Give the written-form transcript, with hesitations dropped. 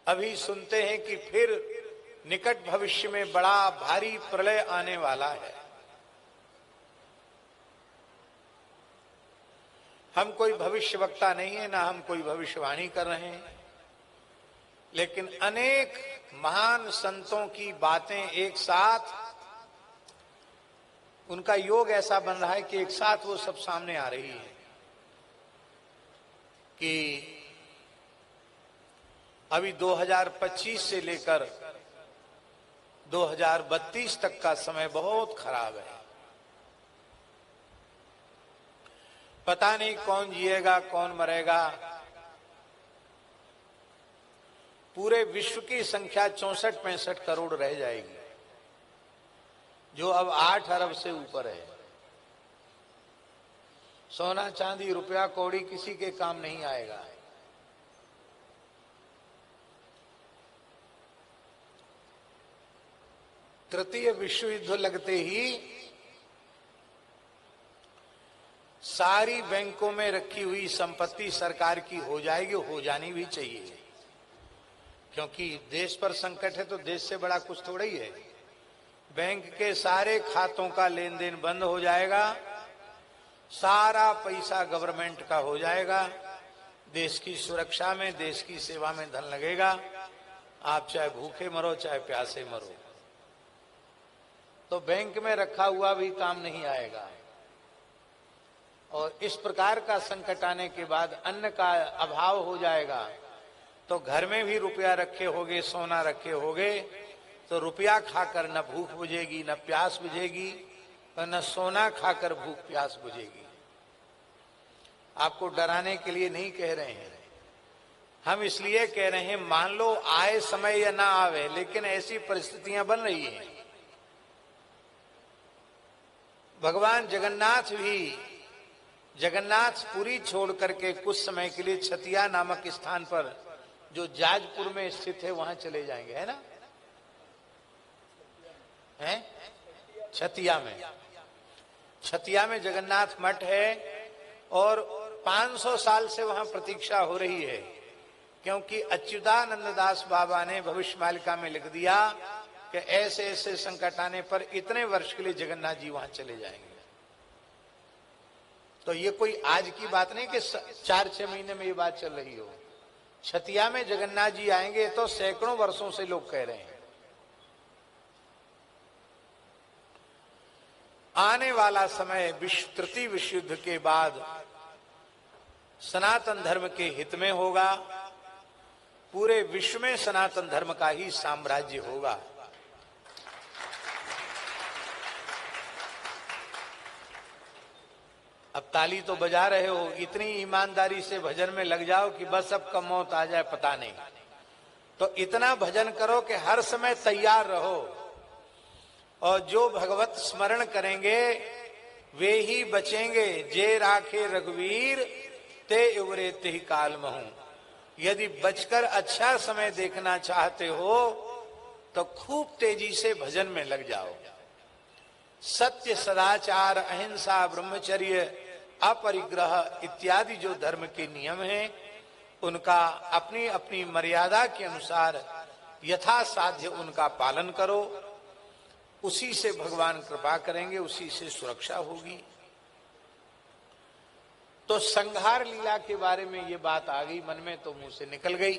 अभी सुनते हैं कि फिर निकट भविष्य में बड़ा भारी प्रलय आने वाला है। हम कोई भविष्यवक्ता नहीं है, ना हम कोई भविष्यवाणी कर रहे हैं, लेकिन अनेक महान संतों की बातें एक साथ, उनका योग ऐसा बन रहा है कि एक साथ वो सब सामने आ रही है कि अभी 2025 से लेकर 2032 तक का समय बहुत खराब है। पता नहीं कौन जिएगा कौन मरेगा। पूरे विश्व की संख्या 64-65 करोड़ रह जाएगी, जो अब 8 अरब से ऊपर है। सोना चांदी रुपया कौड़ी किसी के काम नहीं आएगा। तृतीय विश्व युद्ध लगते ही सारी बैंकों में रखी हुई संपत्ति सरकार की हो जाएगी, हो जानी भी चाहिए, क्योंकि देश पर संकट है तो देश से बड़ा कुछ थोड़ा ही है। बैंक के सारे खातों का लेन देन बंद हो जाएगा, सारा पैसा गवर्नमेंट का हो जाएगा, देश की सुरक्षा में, देश की सेवा में धन लगेगा। आप चाहे भूखे मरो चाहे प्यासे मरो, तो बैंक में रखा हुआ भी काम नहीं आएगा। और इस प्रकार का संकट आने के बाद अन्न का अभाव हो जाएगा, तो घर में भी रुपया रखे होगे, सोना रखे होगे, तो रुपया खाकर न भूख बुझेगी न प्यास बुझेगी, और न सोना खाकर भूख प्यास बुझेगी। आपको डराने के लिए नहीं कह रहे हैं, हम इसलिए कह रहे हैं मान लो आए समय या ना आवे, लेकिन ऐसी परिस्थितियां बन रही हैं। भगवान जगन्नाथपुरी छोड़ करके कुछ समय के लिए छतिया नामक स्थान पर, जो जाजपुर में स्थित है, वहां चले जाएंगे, है ना? हैं? छतिया में जगन्नाथ मठ है और 500 साल से वहां प्रतीक्षा हो रही है, क्योंकि अच्युतानंद दास बाबा ने भविष्यमालिका में लिख दिया कि ऐसे ऐसे संकट आने पर इतने वर्ष के लिए जगन्नाथ जी वहां चले जाएंगे। तो ये कोई आज की बात नहीं कि 4-6 महीने में ये बात चल रही हो। छतिया में जगन्नाथ जी आएंगे तो सैकड़ों वर्षों से लोग कह रहे हैं। आने वाला समय तृतीय विश्व युद्ध के बाद सनातन धर्म के हित में होगा। पूरे विश्व में सनातन धर्म का ही साम्राज्य होगा। अब ताली तो बजा रहे हो, इतनी ईमानदारी से भजन में लग जाओ कि बस अब कब मौत आ जाए पता नहीं। तो इतना भजन करो कि हर समय तैयार रहो, और जो भगवत स्मरण करेंगे वे ही बचेंगे। जे राखे रघुवीर ते उबरे ते काल महू। यदि बचकर अच्छा समय देखना चाहते हो तो खूब तेजी से भजन में लग जाओ। सत्य, सदाचार, अहिंसा, ब्रह्मचर्य, अपरिग्रह इत्यादि जो धर्म के नियम हैं, उनका अपनी अपनी मर्यादा के अनुसार यथासाध्य उनका पालन करो। उसी से भगवान कृपा करेंगे, उसी से सुरक्षा होगी। तो संहार लीला के बारे में ये बात आ गई मन में, तो मुंह से निकल गई।